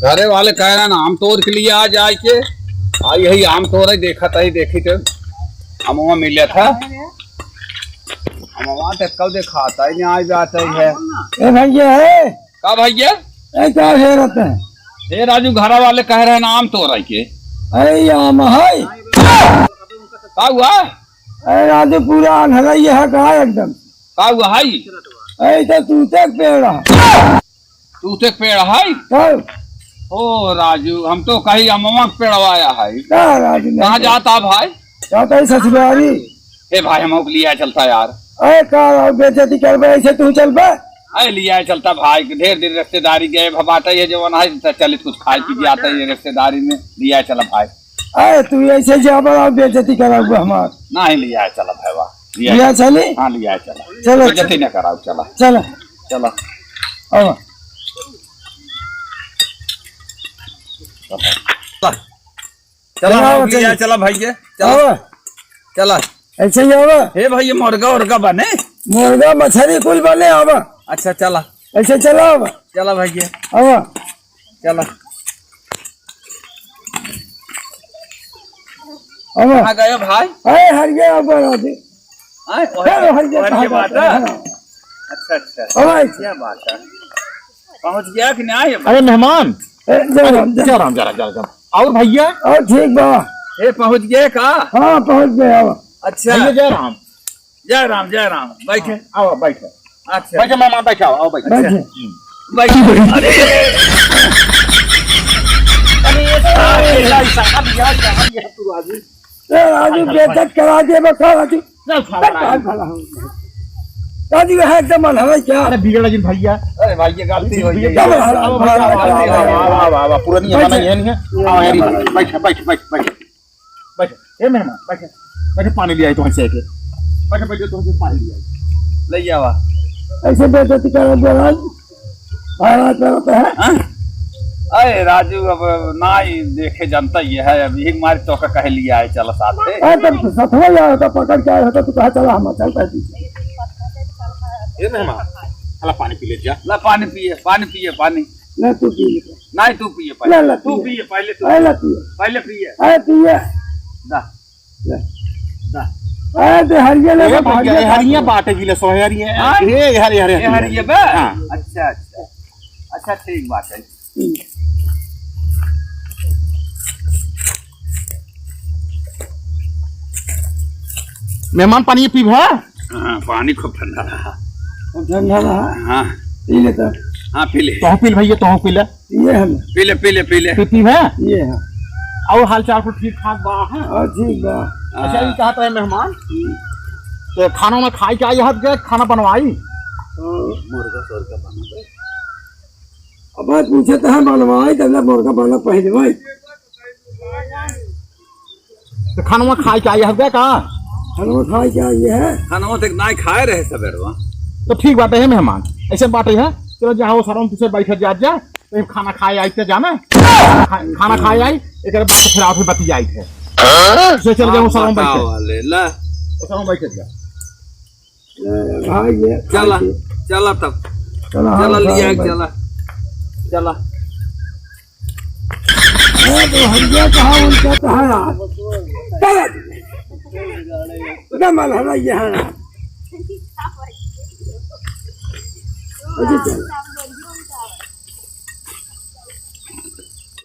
घरे वाले कह रहे ना आम तोड़ के लिए आ जाए के आई यही आम तोड़ देखा था ही देखी थे अमुआ मिला था अमुआ तो कल देखा था ही आज जाता ही है। ए भैया है का भैया ए क्या है रहते हैं हे राजू घरा वाले कह रहे ना आम तोड़ के अरे आम है का हुआ अरे राजू पूरा अंधेरा ये है कहा एकदम का हुआ हाई अरे तो तूते पेड़ है तूते पेड़ हाई कब ओ राजू हम तो कहीं अमुआ के पेड़वाया है क्या राजू कहाँ जाता भाई जाता है ससुरारी हे भाई हम लिया चलता यार अरे का बेइज्जती कर बे ऐसे तू चल बे अरे लिया चलता भाई ढेर दिन रिश्तेदारी गए भबाता ये जवान है चलित कुछ खाए पी जाता है रिश्तेदारी में लिया चला भाई। अरे तू ऐसे जाबर बेइज्जती कराओगे हमार नहीं लिया चला भाई वाह लिया चले हाँ लिया चला चलो बेइज्जती न कराओ चला चलो चला अब चला लिया चला भैया चला चला ऐसे ही आवा हे भैया मुर्गा उर्गा बने मुर्गा मछली कुल बने आवा अच्छा चला ऐसे चला आवा चला भैया आवा चला आवा कहाँ गए भाई अरे हर गया बना दे हर गया अच्छा अच्छा क्या बात है पहुंच गया कि नहीं आए अरे मेहमान जय राम और भैया और ठीक बा ए पहुंच गए का हाँ पहुंच गए आवा अच्छा भैया जय राम बैठे आओ बैठो अच्छा बैठो मेहमान बैठो आओ बैठो बैठे बैठे राजू बेइज्जत करा दे बका राजू राजू है एकदम हमें क्या अरे बिगड़ा जिन भैया अरे भाई ये गलती हो गई आओ भैया पूरा नहीं है नहीं है आओ यार बैठ ए मेहमान बैठ पानी ले आई तो से के बैठ तो पानी ले आई ले जावा ऐसे बेइज्जती करा दे राजू महाराज करते हैं अरे राजू अब ना ही देखे जनता ये है अभी हमारी तो का कह लिया है चला साथ में तब सफल यार होता पकड़ के आया होता तो कहा चला हम चलता है ए मेहमान अला पानी पी ले जा ला पानी पिए पानी ले तू पी नहीं तू पिए ले पहले ले तू पिए पहले तू ले पिए पहले पिए अरे पिए दा ले दा अरे ते हरिया ले हरिया बाटे गिले सो हरिया ए हरिया बे अच्छा अच्छा अच्छा ठीक बात है मेहमान पानी पीब है हाँ पानी खूब ठंडा रहा ठंडा रहा हाँ पी ले तो हाँ पी ले तो पी भैया तो पी ले ये हम पी ले पी है ये है और हाल चाल को ठीक ठाक बा है और ठीक बा अच्छा ये कहता है मेहमान तो खाना में खाई के आई हद गए खाना बनवाई मुर्गा सोरगा बना दे अब पूछे तो है बनवाई तब मुर्गा बना पहले भाई तो खाना में खाई के आई हद गए कहाँ खाना खाई क्या ये है खाना तक ना खाए रहे सवेरवा तो ठीक बात है मेहमान ऐसे बात है चलो जहाँ सर तुझसे बैठे जा तो खाना खाए आई थे जाना खाना खाए आई एक बात फिर आप बती आई थे चल जाओ सर बैठे जा भाई ये चला तब चला लिया चला तो हरिया कहा उनका तो है मन है ये है